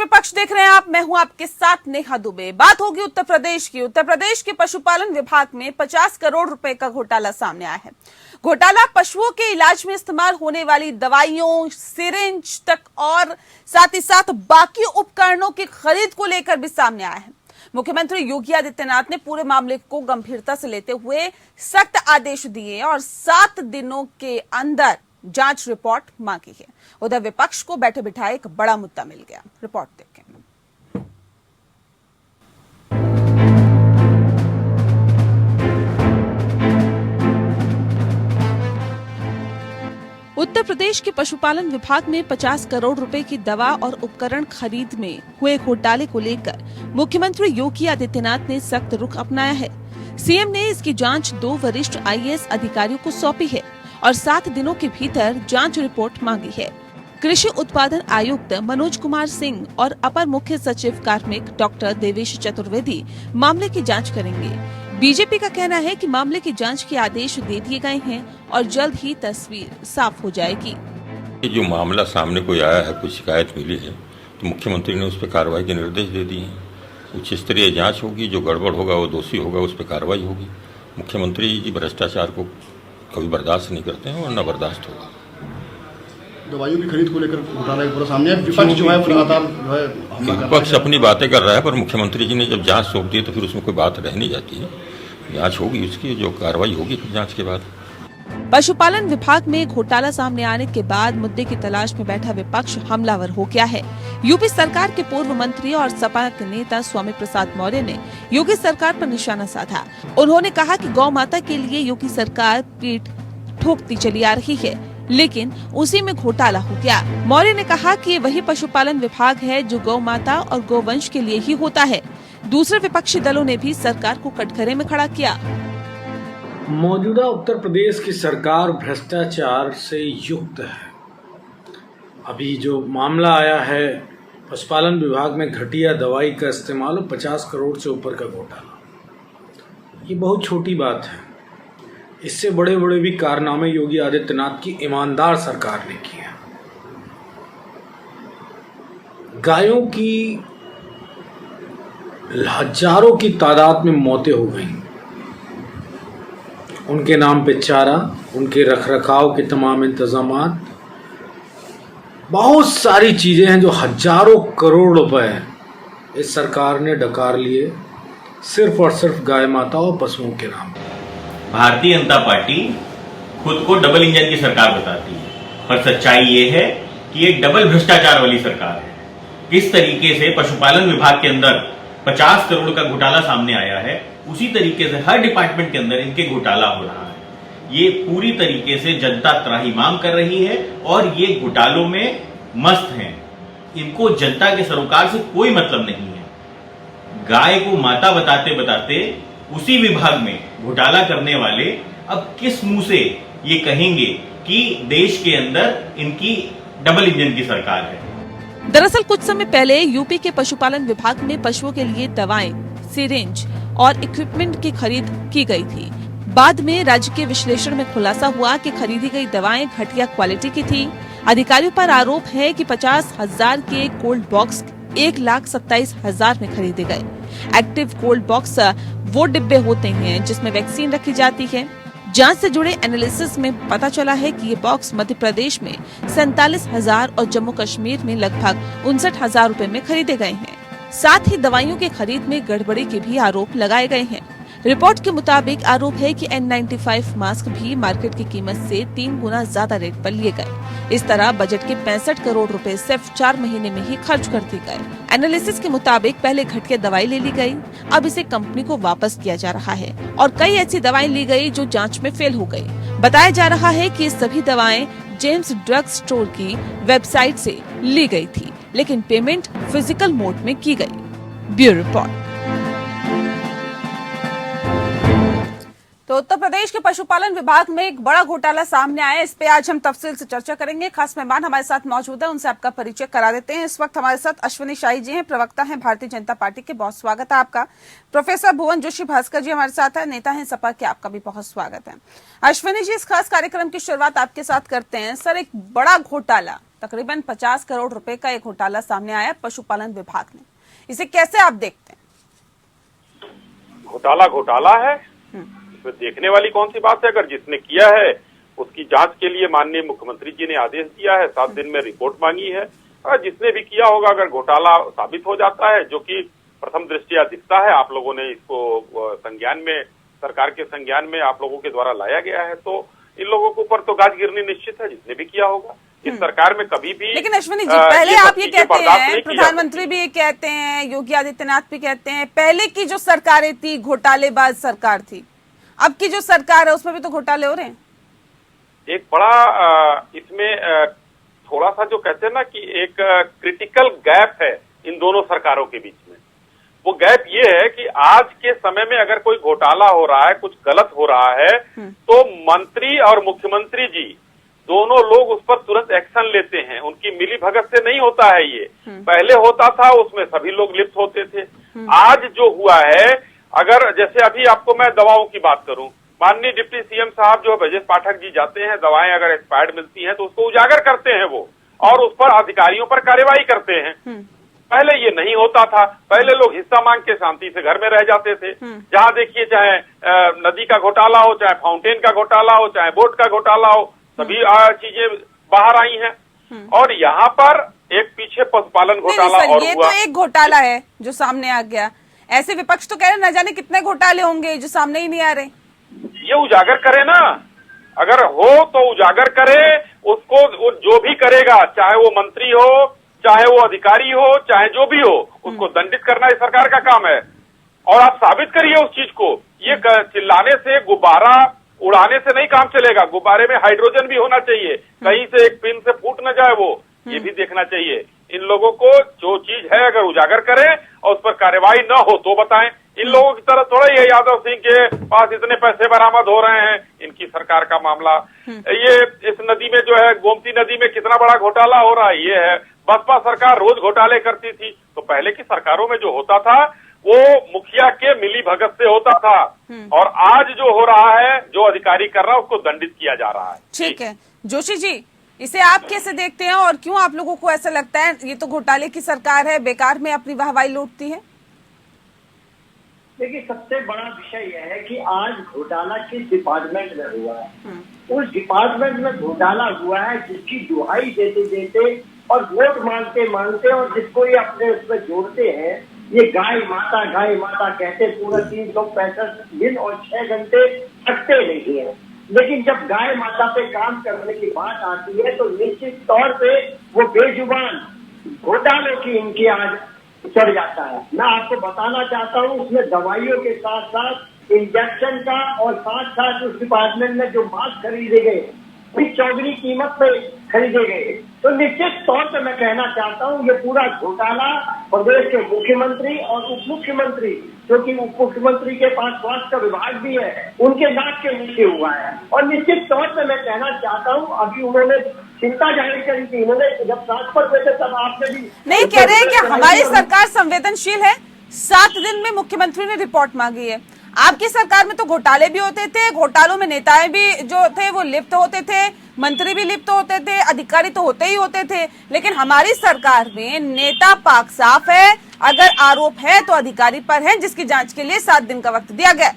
विपक्ष देख रहे हैं आप, मैं हूं आपके साथ नेहा दुबे। बात होगी उत्तर प्रदेश की। उत्तर प्रदेश के पशुपालन विभाग में 50 करोड़ रुपए का घोटाला सामने आया है। घोटाला पशुओं के इलाज में इस्तेमाल होने वाली दवाइयों, सिरिंज तक और साथ ही साथ बाकी उपकरणों की खरीद को लेकर भी सामने आया है। मुख्यमंत्री योगी आदित्यनाथ ने पूरे मामले को गंभीरता से लेते हुए सख्त आदेश दिए और 7 दिनों के अंदर जांच रिपोर्ट मांगी है। उधर विपक्ष को बैठे बिठाए एक बड़ा मुद्दा मिल गया। रिपोर्ट देखें। उत्तर प्रदेश के पशुपालन विभाग में 50 करोड़ रुपए की दवा और उपकरण खरीद में हुए घोटाले को लेकर मुख्यमंत्री योगी आदित्यनाथ ने सख्त रुख अपनाया है। सीएम ने इसकी जांच 2 वरिष्ठ आईएएस अधिकारियों को सौंपी है और 7 दिनों के भीतर जांच रिपोर्ट मांगी है। कृषि उत्पादन आयुक्त मनोज कुमार सिंह और अपर मुख्य सचिव कार्मिक डॉक्टर देवेश चतुर्वेदी मामले की जांच करेंगे। बीजेपी का कहना है कि मामले की जांच के आदेश दे दिए गए हैं और जल्द ही तस्वीर साफ हो जाएगी। जो मामला सामने कोई आया है, कुछ शिकायत मिली है, तो मुख्यमंत्री ने उस पर कार्रवाई के निर्देश दे दिए हैं। उच्च स्तरीय जांच होगी, जो गड़बड़ होगा वो दोषी होगा, उस पर कार्रवाई होगी। मुख्यमंत्री जी भ्रष्टाचार को कभी बर्दाश्त नहीं करते हैं और न बर्दाश्त होगा। दवाइयों की खरीद को लेकर घोटाला पूरा सामने है। विपक्ष जो है लगातार विपक्ष अपनी बातें कर रहा है, पर मुख्यमंत्री जी ने जब जांच सौंप दी तो फिर उसमें कोई बात रह नहीं जाती है। जांच होगी, उसकी जो कार्रवाई होगी फिर जांच के बाद। पशुपालन विभाग में घोटाला सामने आने के बाद मुद्दे की तलाश में बैठा विपक्ष हमलावर हो गया है। यूपी सरकार के पूर्व मंत्री और सपा के नेता स्वामी प्रसाद मौर्य ने योगी सरकार पर निशाना साधा। उन्होंने कहा कि गौ माता के लिए योगी सरकार पीठ ठोकती चली आ रही है, लेकिन उसी में घोटाला हो गया। मौर्य ने कहा कि ये वही पशुपालन विभाग है जो गौ माता और गोवंश के लिए ही होता है। दूसरे विपक्षी दलों ने भी सरकार को कटघरे में खड़ा किया। मौजूदा उत्तर प्रदेश की सरकार भ्रष्टाचार से युक्त है। अभी जो मामला आया है पशुपालन विभाग में घटिया दवाई का इस्तेमाल और 50 करोड़ से ऊपर का घोटाला, ये बहुत छोटी बात है। इससे बड़े बड़े भी कारनामे योगी आदित्यनाथ की ईमानदार सरकार ने किए हैं। गायों की हजारों की तादाद में मौतें हो गई। उनके नाम पे चारा, उनके रखरखाव के तमाम इंतजामात, बहुत सारी चीजें हैं जो हजारों करोड़ रुपए इस सरकार ने डकार लिए सिर्फ और सिर्फ गाय माता और पशुओं के नाम पर। भारतीय जनता पार्टी खुद को डबल इंजन की सरकार बताती है, पर सच्चाई ये है कि ये डबल भ्रष्टाचार वाली सरकार है। किस तरीके से पशुपालन विभाग के अंदर 50 करोड़ का घोटाला सामने आया है, उसी तरीके से हर डिपार्टमेंट के अंदर इनके घोटाला हो रहा है। ये पूरी तरीके से जनता त्राहिमाम कर रही है और ये घोटालों में मस्त हैं। इनको जनता के सरोकार से कोई मतलब नहीं है। गाय को माता बताते बताते उसी विभाग में घोटाला करने वाले अब किस मुंह से ये कहेंगे कि देश के अंदर इनकी डबल इंजन की सरकार है। दरअसल कुछ समय पहले यूपी के पशुपालन विभाग में पशुओं के लिए दवाएं, सिरिंज और इक्विपमेंट की खरीद की गई थी। बाद में राज्य के विश्लेषण में खुलासा हुआ कि खरीदी गई दवाएं घटिया क्वालिटी की थी। अधिकारियों पर आरोप है कि 50,000 के कोल्ड बॉक्स 1,27,000 में खरीदे गए। एक्टिव कोल्ड बॉक्स वो डिब्बे होते हैं जिसमें वैक्सीन रखी जाती है। जांच से जुड़े एनालिसिस में पता चला है कि ये बॉक्स मध्य प्रदेश में 47,000 और जम्मू कश्मीर में लगभग 59,000 रुपए में खरीदे गए हैं। साथ ही दवाइयों के खरीद में गड़बड़ी के भी आरोप लगाए गए हैं। रिपोर्ट के मुताबिक आरोप है कि N95 मास्क भी मार्केट की कीमत से 3 गुना ज्यादा रेट पर लिए गए। इस तरह बजट के 65 करोड़ रुपए सिर्फ 4 महीने में ही खर्च कर दिए गए। एनालिसिस के मुताबिक पहले घटिया दवाई ले ली गई, अब इसे कंपनी को वापस किया जा रहा है और कई ऐसी दवाएं ली गई जो जांच में फेल हो गई। बताया जा रहा है कि ये सभी दवाएं जेम्स ड्रग स्टोर की वेबसाइट से ली गई थी, लेकिन पेमेंट फिजिकल मोड में की गई। Bureau report. तो उत्तर प्रदेश के पशुपालन विभाग में एक बड़ा घोटाला सामने आया है। इस पे आज हम तफसील से चर्चा करेंगे। खास मेहमान हमारे साथ मौजूद है, उनसे आपका परिचय करा देते हैं। इस वक्त हमारे साथ अश्विनी शाही जी हैं, प्रवक्ता हैं भारतीय जनता पार्टी के। बहुत स्वागत है आपका। प्रोफेसर भुवन जोशी भास्कर जी हमारे साथ है, नेता हैं सपा के। आपका भी बहुत स्वागत है। अश्विनी जी, इस खास कार्यक्रम की शुरुआत आपके साथ करते हैं। सर, एक बड़ा घोटाला तकरीबन 50 करोड़ रुपए का एक घोटाला सामने आया पशुपालन विभाग ने, इसे कैसे आप देखते हैं? घोटाला घोटाला है, इसमें देखने वाली कौन सी बात है। अगर जिसने किया है उसकी जांच के लिए माननीय मुख्यमंत्री जी ने आदेश दिया है, 7 दिन में रिपोर्ट मांगी है। और जिसने भी किया होगा, अगर घोटाला साबित हो जाता है, जो कि प्रथम दृष्टया दिखता है, आप लोगों ने इसको संज्ञान में, सरकार के संज्ञान में आप लोगों के द्वारा लाया गया है, तो इन लोगों के ऊपर तो गाज गिरनी निश्चित है, जिसने भी किया होगा। इस सरकार में कभी भी, लेकिन अश्विनी जी, पहले आप ये कहते हैं, प्रधानमंत्री भी ये कहते हैं, योगी आदित्यनाथ भी कहते हैं, पहले की जो सरकारें थी घोटालेबाज सरकार थी, अब की जो सरकार है उसमें भी तो घोटाले हो रहे हैं। एक बड़ा इसमें थोड़ा सा जो कहते हैं ना कि एक क्रिटिकल गैप है इन दोनों सरकारों के बीच में। वो गैप ये है कि आज के समय में अगर कोई घोटाला हो रहा है, कुछ गलत हो रहा है, तो मंत्री और मुख्यमंत्री जी दोनों लोग उस पर तुरंत एक्शन लेते हैं। उनकी मिली भगत से नहीं होता है ये। पहले होता था, उसमें सभी लोग लिप्त होते थे। आज जो हुआ है, अगर जैसे अभी आपको मैं दवाओं की बात करूं, माननीय डिप्टी सीएम साहब जो ब्रजेश पाठक जी जाते हैं, दवाएं अगर एक्सपायर्ड मिलती हैं तो उसको उजागर करते हैं वो, और उस पर अधिकारियों पर कार्रवाई करते हैं। पहले ये नहीं होता था। पहले लोग हिस्सा मांग के शांति से घर में रह जाते थे। जहां देखिए, चाहे नदी का घोटाला हो, चाहे फाउंटेन का घोटाला हो, चाहे बोट का घोटाला हो, सभी चीजें बाहर आई हैं। और यहाँ पर एक पीछे पशुपालन घोटाला और ये हुआ। तो एक घोटाला है जो सामने आ गया। ऐसे विपक्ष तो कह रहे न जाने कितने घोटाले होंगे जो सामने ही नहीं आ रहे। ये उजागर करे ना, अगर हो तो उजागर करे उसको। वो जो भी करेगा, चाहे वो मंत्री हो, चाहे वो अधिकारी हो, चाहे जो भी हो, उसको दंडित करना इस सरकार का काम है। और आप साबित करिए उस चीज को। ये चिल्लाने से, गुब्बारा उड़ाने से नहीं काम चलेगा। गुब्बारे में हाइड्रोजन भी होना चाहिए, कहीं से एक पिन से फूट न जाए वो, ये भी देखना चाहिए। इन लोगों को जो चीज है अगर उजागर करें और उस पर कार्रवाई न हो तो बताएं। इन लोगों की तरह थोड़ा ये यादव सिंह के पास इतने पैसे बरामद हो रहे हैं, इनकी सरकार का मामला। ये इस नदी में जो है, गोमती नदी में कितना बड़ा घोटाला हो रहा है, ये है। बसपा सरकार रोज घोटाले करती थी, तो पहले की सरकारों में जो होता था वो मुखिया के मिली भगत से होता था। और आज जो हो रहा है, जो अधिकारी कर रहा है, उसको दंडित किया जा रहा है। ठीक है जोशी जी, इसे आप कैसे देखते हैं और क्यों आप लोगों को ऐसा लगता है ये तो घोटाले की सरकार है, बेकार में अपनी वाहवाही लूटती है? देखिए, सबसे बड़ा विषय यह है कि आज घोटाला किस डिपार्टमेंट में हुआ है। उस डिपार्टमेंट में घोटाला हुआ है जिसकी दुहाई देते देते और वोट मांगते मांगते और जिसको ये अपने उसमें जोड़ते हैं, ये गाय माता कहते पूरा 365 दिन और 6 घंटे थकते नहीं है। लेकिन जब गाय माता पे काम करने की बात आती है तो निश्चित तौर पे वो बेजुबान घोटालों की इनकी आज चढ़ जाता है। मैं आपको बताना चाहता हूँ, उसमें दवाइयों के साथ साथ इंजेक्शन का और साथ साथ उस डिपार्टमेंट में जो मास्क खरीदे गए भी चौगनी कीमत पे खरीदे गए। तो निश्चित तौर पे मैं कहना चाहता हूँ, ये पूरा घोटाला प्रदेश के मुख्यमंत्री और उप मुख्यमंत्री, जो कि उप मुख्यमंत्री के पास स्वास्थ्य का विभाग भी है, उनके नाक के नीचे हुआ है। और निश्चित तौर पे मैं कहना चाहता हूँ, अभी उन्होंने चिंता जाहिर करी थी, उन्होंने जब ट्रांसफर हुए थे तब आपने भी नहीं कह रहे हैं कि हमारी सरकार संवेदनशील है। 7 दिन में मुख्यमंत्री ने रिपोर्ट मांगी है। आपकी सरकार में तो घोटाले भी होते थे, घोटालों में नेताएं भी जो थे वो लिप्त होते थे, मंत्री भी लिप्त होते थे, अधिकारी तो होते ही होते थे। लेकिन हमारी सरकार में नेता पाक साफ है, अगर आरोप है तो अधिकारी पर है, जिसकी जांच के लिए 7 दिन का वक्त दिया गया।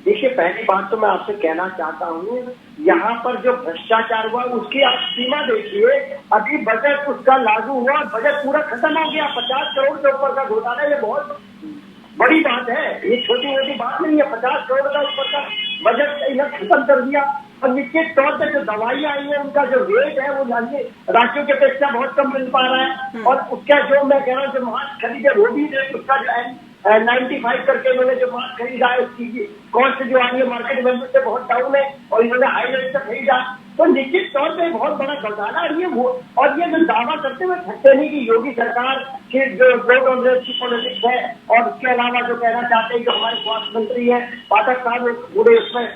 देखिए, पहली बात तो मैं आपसे कहना चाहता हूँ, यहाँ पर जो भ्रष्टाचार हुआ उसकी आप सीमा देखिए। अभी बजट उसका लागू हुआ, बजट पूरा खत्म हो गया। 50 करोड़ के ऊपर का घोटाला, ये बहुत बड़ी बात है, ये छोटी मोटी बात नहीं है। 50 करोड़ का ऊपर का बजट इन्हें खत्म कर दिया। और निश्चित तौर पर जो दवाइयाँ आई है उनका जो रेट है वो राज्यों के अपेक्षा बहुत कम मिल पा रहा है। और उसका जो मैं कह रहा हूँ, जो मास्क खरीदे वो भी रेट उसका 95 करके इन्होंने जो मास्क खरीदा है उसकी कॉस्ट जो आई है मार्केट वैल्यू से बहुत डाउन है, और इन्होंने हाई रेट से खरीदा। तो निश्चित तौर पे बहुत बड़ा घोटाला और ये जो दावा करते हुए थकते नहीं कि योगी सरकार की जो वोट कांग्रेस की पॉलिटिक्स है, और उसके अलावा जो कहना चाहते हैं कि हमारे स्वास्थ्य मंत्री है पाठक साहब, पूरे उसमें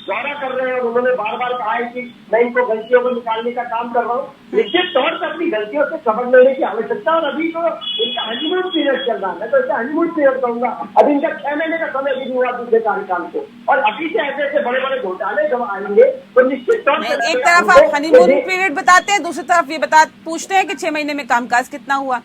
दौरा कर रहे हैं और उन्होंने बार बार कहा है कि मैं इनको गलतियों को निकालने का काम कर रहा हूँ। निश्चित तौर पर अपनी गलतियों से सबक लेने की आवश्यकता, और अभी तो इनका हनीमून पीरियड चल रहा है, मैं तो इसे हनीमून पीरियड कहूंगा। अभी इनका 6 महीने का समय भी नहीं हुआ दूसरे कार्यकाल को, और अभी से ऐसे ऐसे बड़े बड़े घोटाले जब आएंगे तो निश्चित तौर पर एक तरफ आप हनीमून पीरियड बताते हैं, दूसरी तरफ ये पूछते हैं कि 6 महीने में कामकाज कितना हुआ।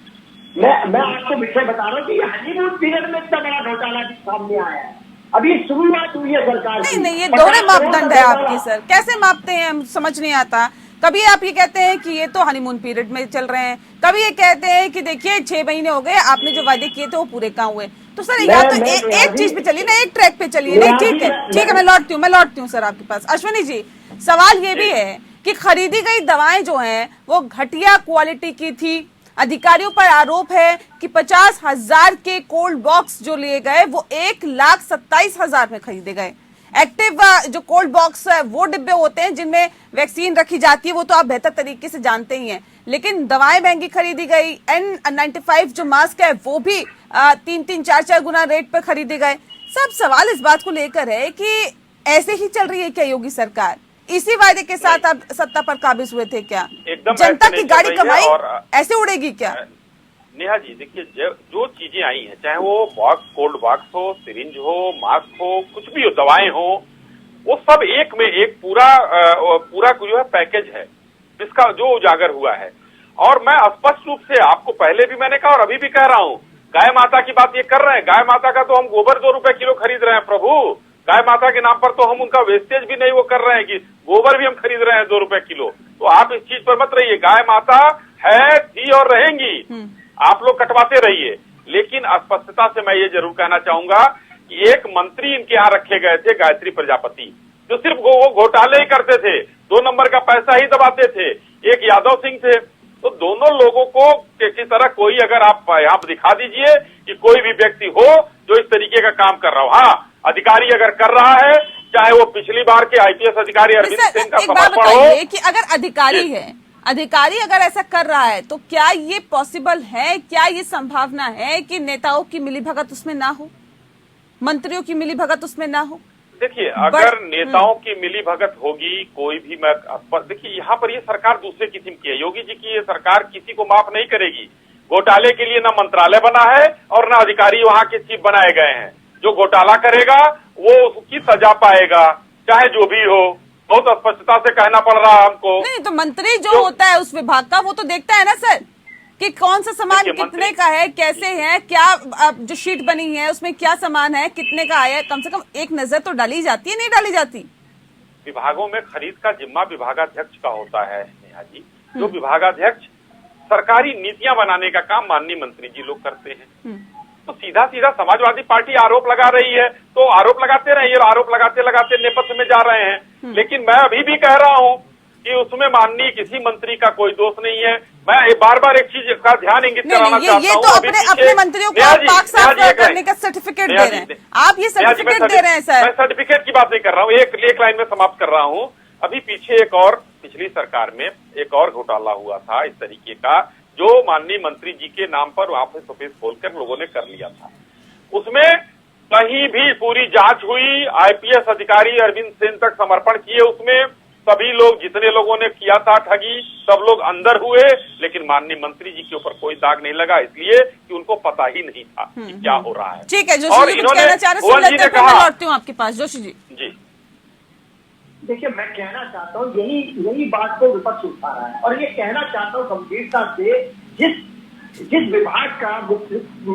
मैं आपको विषय बता रहा हूँ कि हनीमून पीरियड में इतना बड़ा घोटाला सामने आया है, अभी शुरुआत हुई है सरकार की। नहीं, ये दोहरे मापदंड है आपके सर, कैसे मापते हैं हम समझ नहीं आता। कभी आप ये कहते हैं कि ये तो हनीमून पीरियड में चल रहे हैं, कभी ये कहते हैं कि देखिए 6 महीने हो गए, आपने जो वादे किए थे वो पूरे कहाँ हुए। तो सर या तो एक चीज पे चलिए ना, एक ट्रैक पे चलिए। नहीं ठीक है, मैं लौटती हूँ सर आपके पास। अश्विनी जी, सवाल ये भी है कि खरीदी गई दवाएं जो हैं वो घटिया क्वालिटी की थी। अधिकारियों पर आरोप है कि 50,000 के कोल्ड बॉक्स जो लिए गए वो 1,27,000 में खरीदे गए। एक्टिव जो कोल्ड बॉक्स है वो डिब्बे होते हैं जिनमें वैक्सीन रखी जाती है, वो तो आप बेहतर तरीके से जानते ही हैं, लेकिन दवाएं महंगी खरीदी गई। N95 जो मास्क है वो भी 3-3, 4-4 गुना रेट पर खरीदे गए। सब सवाल इस बात को लेकर है कि ऐसे ही चल रही है क्या योगी सरकार? इसी वायदे के साथ आप सत्ता पर काबिज हुए थे क्या? जनता की गाड़ी कमाई ऐसे उड़ेगी क्या? नेहा जी देखिए, जो चीजें आई हैं, चाहे वो बॉक्स, कोल्ड बॉक्स हो, सिरिंज हो, मास्क हो, कुछ भी हो, दवाएं हो, वो सब एक में एक पूरा जो है पैकेज है जिसका जो उजागर हुआ है। और मैं स्पष्ट रूप से आपको पहले भी मैंने कहा और अभी भी कह रहा हूँ, गाय माता की बात ये कर रहे हैं, गाय माता का तो हम गोबर 2 रुपए किलो खरीद रहे हैं प्रभु। गाय माता के नाम पर तो हम उनका वेस्टेज भी नहीं वो कर रहे हैं कि गोबर भी हम खरीद रहे हैं 2 रुपए किलो। तो आप इस चीज पर मत रहिए, गाय माता है, थी और रहेंगी, आप लोग कटवाते रहिए। लेकिन स्पष्टता से मैं ये जरूर कहना चाहूंगा कि एक मंत्री इनके यहाँ रखे गए थे, गायत्री प्रजापति, जो सिर्फ वो घोटाले ही करते थे, 2 नंबर का पैसा ही दबाते थे। एक यादव सिंह थे। तो दोनों लोगों को किसी तरह कोई अगर आप यहाँ दिखा दीजिए कि कोई भी व्यक्ति हो जो इस तरीके का काम कर रहा हो। हाँ, अधिकारी अगर कर रहा है, चाहे वो पिछली बार के IPS अधिकारी अरविंद सेन का समर्पण हो कि अगर अधिकारी अगर ऐसा कर रहा है तो क्या ये पॉसिबल है, क्या ये संभावना है कि नेताओं की मिलीभगत उसमें ना हो, मंत्रियों की मिलीभगत उसमें ना हो? देखिए, अगर नेताओं की मिलीभगत होगी, कोई भी देखिए यहाँ पर ये सरकार दूसरे किस्म की है। योगी जी की ये सरकार किसी को माफ नहीं करेगी। घोटाले के लिए ना मंत्रालय बना है और ना अधिकारी वहाँ के चीफ बनाए गए हैं। जो घोटाला करेगा वो उसकी सजा पाएगा, चाहे जो भी हो। बहुत स्पष्टता से कहना पड़ रहा है हमको। नहीं तो मंत्री जो होता है उस विभाग का, वो तो देखता है ना सर कि कौन सा सामान कितने का है, कैसे है, क्या जो शीट बनी है उसमें क्या सामान है, कितने का आया, कम से कम एक नजर तो डाली जाती है, नहीं डाली जाती? विभागों में खरीद का जिम्मा विभागाध्यक्ष का होता है नेहा जी। जो विभागाध्यक्ष सरकारी नीतियां बनाने का काम माननीय मंत्री जी लोग करते हैं। तो सीधा सीधा समाजवादी पार्टी आरोप लगा रही है तो आरोप लगाते रहे, ये आरोप लगाते लगाते नेपथ्य में जा रहे हैं। लेकिन मैं अभी भी कह रहा हूं कि उसमें माननीय किसी मंत्री का कोई दोष नहीं है। मैं बार बार एक चीज का ध्यान इंगित कराना चाहता हूं। ये तो अपने मंत्रियों को पाक साफ करने का सर्टिफिकेट दे रहे हैं, आप ये सर्टिफिकेट दे रहे हैं सर। मैं सर्टिफिकेट की बात नहीं कर रहा हूँ, एक लाइन में समाप्त कर रहा हूँ। अभी पीछे एक और पिछली सरकार में एक और घोटाला हुआ था इस तरीके का, जो माननीय मंत्री जी के नाम पर वहां पे ऑफिस खोलकर लोगों ने कर लिया था। उसमें कहीं भी पूरी जांच हुई, IPS अधिकारी अरविंद सेन तक समर्पण किए, उसमें सभी लोग, जितने लोगों ने किया था ठगी, सब लोग अंदर हुए, लेकिन माननीय मंत्री जी के ऊपर कोई दाग नहीं लगा, इसलिए कि उनको पता ही नहीं था कि क्या हो रहा है। ठीक है, जोशी जी कुछ कहना चाह रहे हैं, मैं लौटती हूँ आपके पास। जोशी जी देखिए, मैं कहना चाहता हूँ यही बात को विपक्ष उठा रहा है, और ये कहना चाहता हूँ गंभीरता से, जिस विभाग का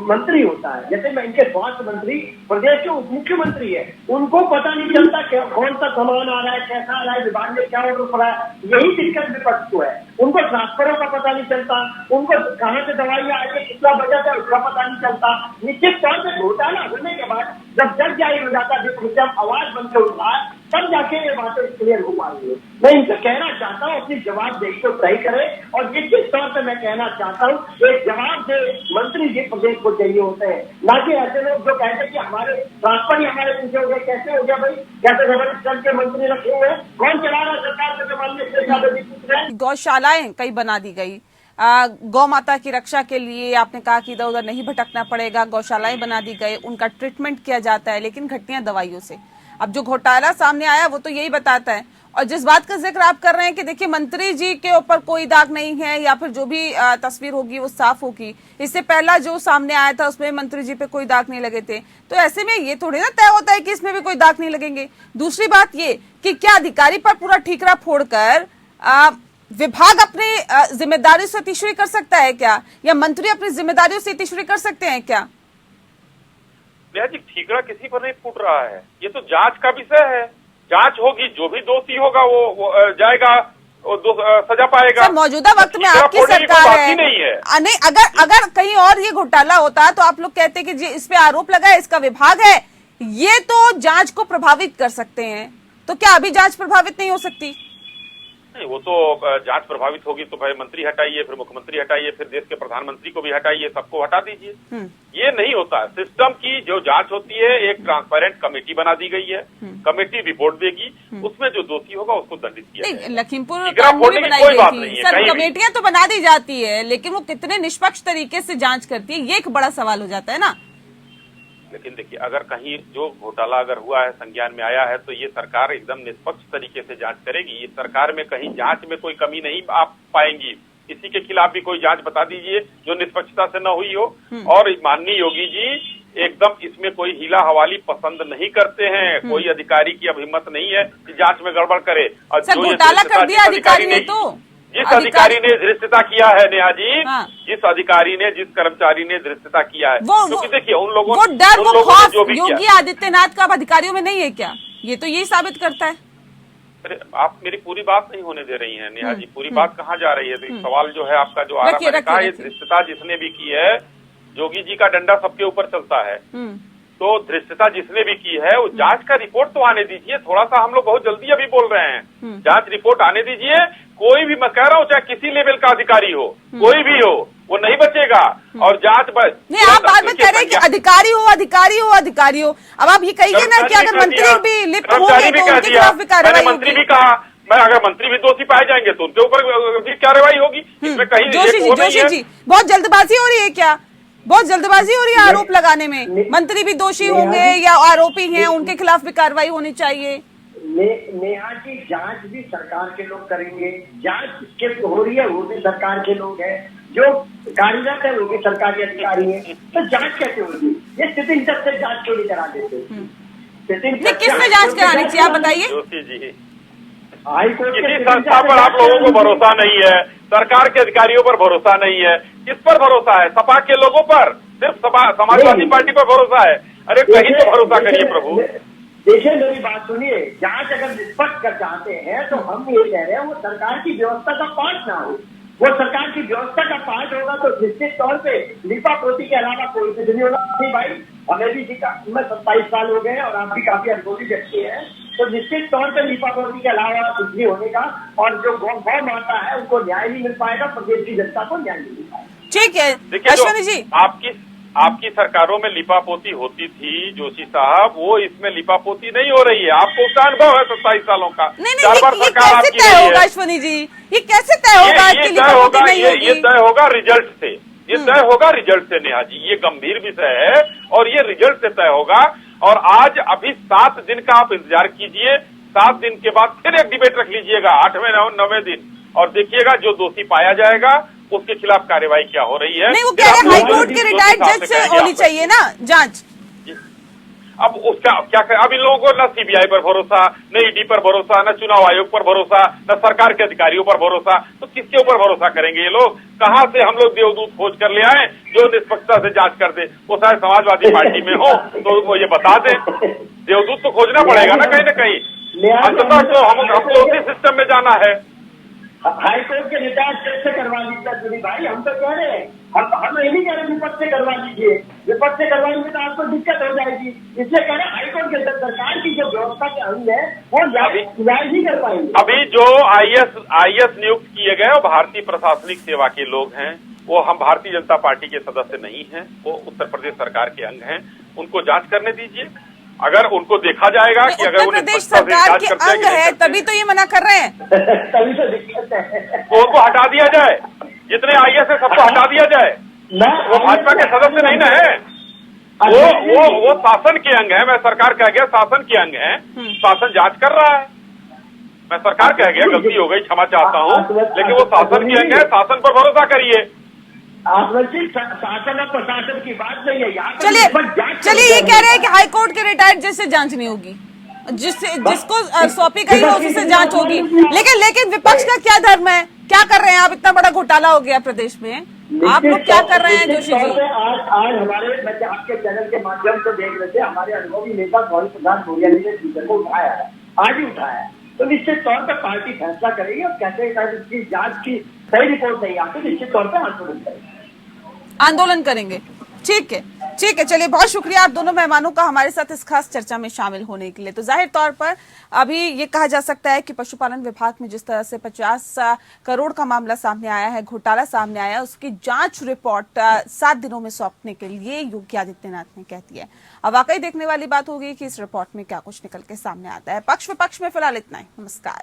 मंत्री होता है, जैसे मैं इनके स्वास्थ्य मंत्री प्रदेश के उप मुख्यमंत्री है, उनको पता नहीं चलता कौन सा सामान आ रहा है, कैसा आ रहा है, विभाग में क्या ऑर्डर पड़ा है। यही दिक्कत विपक्ष को है। उनको ट्रांसफरों का पता नहीं चलता, उनको कहाँ से दवाइयां आई है, कितना बजट है, उसका पता नहीं चलता। निश्चित तौर पर घोटाला होने के बाद जब जग जाहिर हो जाता है, जब आवाज बन के उठता है, तब जाके ये बातें क्लियर हो पाएंगी। मैं इनसे कहना चाहता हूँ अपनी जवाब देश को तय करें, और निश्चित तौर पर मैं कहना चाहता हूँ एक जवाब दे मंत्री जी प्रदेश को चाहिए होते हैं, ना कि ऐसे लोग जो कहते हैं कि हमारे ट्रांसफर ही हमारे पीछे हो गए। कैसे हो गया भाई? कैसे गवर्नमेंट के मंत्री रखे हुए, कौन चला रहा है सरकार को? माननीय गौशालाएं कई बना दी गई, गौ माता की रक्षा के लिए आपने कहा कि इधर उधर नहीं भटकना पड़ेगा, गौशालाएं बना दी गई, उनका ट्रीटमेंट किया जाता है, लेकिन घटतियां दवाइयों से। अब जो घोटाला सामने आया वो तो यही बताता है। और जिस बात का जिक्र आप कर रहे हैं कि देखिए मंत्री जी के ऊपर कोई दाग नहीं है या फिर जो भी तस्वीर होगी वो साफ होगी, इससे पहला जो सामने आया था उसमें मंत्री जी पे कोई दाग नहीं लगे थे, तो ऐसे में ये थोड़ी ना तय होता है कि इसमें भी कोई दाग नहीं लगेंगे। दूसरी बात ये कि क्या अधिकारी पर पूरा ठीकरा फोड़कर विभाग अपनी जिम्मेदारी से अतिश्री कर सकता है क्या, या मंत्री अपनी जिम्मेदारियों से अतिश्री कर सकते हैं क्या? नेहा जी, ठीकरा किसी पर नहीं फूट रहा है, ये तो जांच का विषय है। जांच होगी, जो भी दोषी होगा वो जाएगा, सजा पाएगा। सर, मौजूदा वक्त में आपकी सरकार है, नहीं अगर कहीं और ये घोटाला होता तो आप लोग कहते कि जी इस पे आरोप लगा है, इसका विभाग है, ये तो जांच को प्रभावित कर सकते हैं, तो क्या अभी जांच प्रभावित नहीं हो सकती? नहीं, वो तो जांच प्रभावित होगी तो भाई मंत्री हटाइए, फिर मुख्यमंत्री हटाइए, फिर देश के प्रधानमंत्री को भी हटाइए, सबको हटा दीजिए। ये नहीं होता। सिस्टम की जो जांच होती है, एक ट्रांसपेरेंट कमेटी बना दी गई है, कमेटी रिपोर्ट देगी, उसमें जो दोषी होगा उसको दंडित किया जाएगा। लखीमपुर में बनाई गई थी सर, कमेटियां तो बना दी जाती है, लेकिन वो कितने निष्पक्ष तरीके से जांच करती है, ये एक बड़ा सवाल हो जाता है ना। लेकिन देखिए, अगर कहीं जो घोटाला अगर हुआ है, संज्ञान में आया है, तो ये सरकार एकदम निष्पक्ष तरीके से जांच करेगी। ये सरकार में कहीं जांच में कोई कमी नहीं आप पाएंगी। किसी के खिलाफ भी कोई जांच बता दीजिए जो निष्पक्षता से न हुई हो। और माननीय योगी जी एकदम इसमें कोई हीला हवाली पसंद नहीं करते हैं। कोई अधिकारी की अब हिम्मत नहीं है कि जांच में गड़बड़ करे। और जो घोटाला कर दिया अधिकारी ने, तो जिस अधिकारी ने धृष्टता किया है नेहा जी, जिस अधिकारी ने, जिस कर्मचारी ने धृष्टता किया है, क्योंकि देखिए उन लोगों ने जो भी किया, योगी आदित्यनाथ का अब अधिकारियों में नहीं है क्या? ये तो यही साबित करता है। अरे आप मेरी पूरी बात नहीं होने दे रही हैं नेहा जी, पूरी बात कहाँ जा रही है? सवाल जो है आपका जो आ रहा है, ये धृष्टता जिसने भी की है, योगी जी का डंडा सबके ऊपर चलता है, तो धृष्टता जिसने भी की है वो जांच का रिपोर्ट तो आने दीजिए। थोड़ा सा हम लोग बहुत जल्दी अभी बोल रहे हैं, जांच रिपोर्ट आने दीजिए। कोई भी, मैं कह रहा हूँ, चाहे किसी लेवल का अधिकारी हो, कोई भी हो, वो नहीं बचेगा। और जांच नहीं, आप बाद में कह रहे हैं कि अधिकारी हो। अब आप ये कहिए ना कि अगर मंत्री भी लिप्त होंगे तो उनके खिलाफ भी कार्रवाई होगी। मंत्री भी कहा, मैं अगर मंत्री भी दोषी पाए जाएंगे तो उनके ऊपर भी कार्रवाई होगी। इसमें कहीं जोशी जी बहुत जल्दबाजी हो रही है क्या? बहुत जल्दबाजी हो रही है आरोप लगाने में? मंत्री भी दोषी होंगे या आरोपी हैं, उनके खिलाफ भी कार्रवाई होनी चाहिए। नेहा जी, जांच भी सरकार के लोग करेंगे, जांच किसके हो रही है वो भी सरकार के लोग हैं, जो कार्यरत है वो भी सरकारी अधिकारी है, तो जांच कैसे होगी? ये सिटिंग जज से जांच क्यों नहीं करा देते? किसने जांच करानी चाहिए आप बताइए? जोशी जी, किसी संस्था पर आप लोगों को भरोसा नहीं है, सरकार के अधिकारियों पर भरोसा नहीं है, किस पर भरोसा है? सपा के लोगों पर, सिर्फ समाजवादी पार्टी पर भरोसा है? अरे कहीं तो भरोसा करिए प्रभु। देखिए मेरी बात सुनिए, जांच अगर निष्पक्ष कर चाहते हैं तो हम ये कह रहे हैं वो सरकार की व्यवस्था का पार्ट ना हो। वो सरकार की व्यवस्था का पार्ट होगा तो निश्चित तौर पे लिपा पोती के अलावा कोई कुछ नहीं होगा। नहीं भाई, हमें भी मैं 27 साल हो गए और आप भी काफी अनुभवी व्यक्ति है, तो निश्चित तौर पर लिपा पोती के अलावा कुछ नहीं होने का। और जो गौ माता है उनको न्याय नहीं मिल पाएगा, प्रदेश की जनता को न्याय नहीं मिल पाएगा। ठीक है अश्विनी जी, आपकी सरकारों में लिपापोती होती थी जोशी साहब, वो इसमें लिपापोती नहीं हो रही है। आपको उसका अनुभव है 27 सालों का। नहीं, ये कैसे तय होगा अश्विनी जी? ये कैसे तय होगा कि लिपापोती नहीं होगी? ये तय होगा रिजल्ट से, ये तय होगा रिजल्ट से नेहा जी। ये गंभीर विषय है और ये रिजल्ट से तय होगा। और आज अभी 7 दिन का आप इंतजार कीजिए, 7 दिन के बाद फिर एक डिबेट रख लीजिएगा 8वें 9वें दिन, और देखिएगा जो दोषी पाया जाएगा उसके खिलाफ कार्रवाई क्या हो रही है। नहीं, वो कह रहे हैं हाईकोर्ट के रिटायर्ड जज से होनी चाहिए ना जांच। अब उसका क्या करें? अब इन लोगों को न सीबीआई पर भरोसा, न ईडी पर भरोसा, न चुनाव आयोग पर भरोसा, न सरकार के अधिकारियों पर भरोसा, तो किसके ऊपर भरोसा करेंगे ये लोग? कहाँ से हम लोग देवदूत खोज कर ले आए जो निष्पक्षता से जांच कर दे? वो शायद समाजवादी पार्टी में हो तो वो ये बता दे। देवदूत तो खोजना पड़ेगा ना कहीं न कहीं। अंततः तो हमको उसी सिस्टम में जाना है। हाईकोर्ट के रिटायर्ड जज से करवा लीजिए भाई, हम तो कह रहे हैं, हम ये नहीं कह रहे विपक्ष से करवा लीजिए। विपक्ष से करवाएंगे तो आपको दिक्कत हो जाएगी, इसलिए कह रहे हैं हाईकोर्ट के सरकार की जो व्यवस्था के अंग है वो न्याय नहीं कर पाएंगे। अभी जो आईएएस नियुक्त किए गए वो भारतीय प्रशासनिक सेवा के लोग हैं, वो हम भारतीय जनता पार्टी के सदस्य नहीं हैं, वो उत्तर प्रदेश सरकार के अंग हैं, उनको जांच करने दीजिए। अगर उनको देखा जाएगा कि अगर उत्तर प्रदेश सरकार के अंग है तभी तो ये मना कर रहे हैं। तभी तो दिक्कत है, तो उनको हटा दिया जाए, जितने आईएएस है सबको हटा दिया जाए। वो भाजपा के सदस्य नहीं ना है। वो शासन के अंग है। मैं सरकार कह गया शासन के अंग है, शासन जांच कर रहा है। मैं सरकार कह गया गलती हो गई, क्षमा चाहता हूँ, लेकिन वो शासन के अंग है, शासन पर भरोसा करिए। शासन और प्रशासन की बात नहीं है यहाँ। चलिए ये कह रहे हैं कि हाईकोर्ट के रिटायर्ड जज से जांच नहीं होगी, जिसको सौंपी गई है उसी से जांच होगी। लेकिन विपक्ष का क्या धर्म है? क्या कर रहे हैं आप? इतना बड़ा घोटाला हो गया प्रदेश में, आप लोग क्या कर रहे हैं जोशी जी? आज हमारे बच्चे आपके चैनल के माध्यम से देख रहे थे, हमारे अनुभवी नेता गौरी प्रसाद मौर्य ने स्पीकर को उठाया है, आज ही उठाया है। तो निश्चित तौर पर पार्टी फैसला करेगी और कहते हैं इसकी जांच की सही रिपोर्ट नहीं आती, निश्चित तौर पर आंदोलन करेंगे। ठीक है, चलिए बहुत शुक्रिया आप दोनों मेहमानों का हमारे साथ इस खास चर्चा में शामिल होने के लिए। तो जाहिर तौर पर अभी ये कहा जा सकता है कि पशुपालन विभाग में जिस तरह से 50 करोड़ का मामला सामने आया है, घोटाला सामने आया है, उसकी जांच रिपोर्ट 7 दिनों में सौंपने के लिए योगी आदित्यनाथ ने कह दिया है। अब वाकई देखने वाली बात होगी कि इस रिपोर्ट में क्या कुछ निकल के सामने आता है। पक्ष विपक्ष में फिलहाल इतना ही। नमस्कार।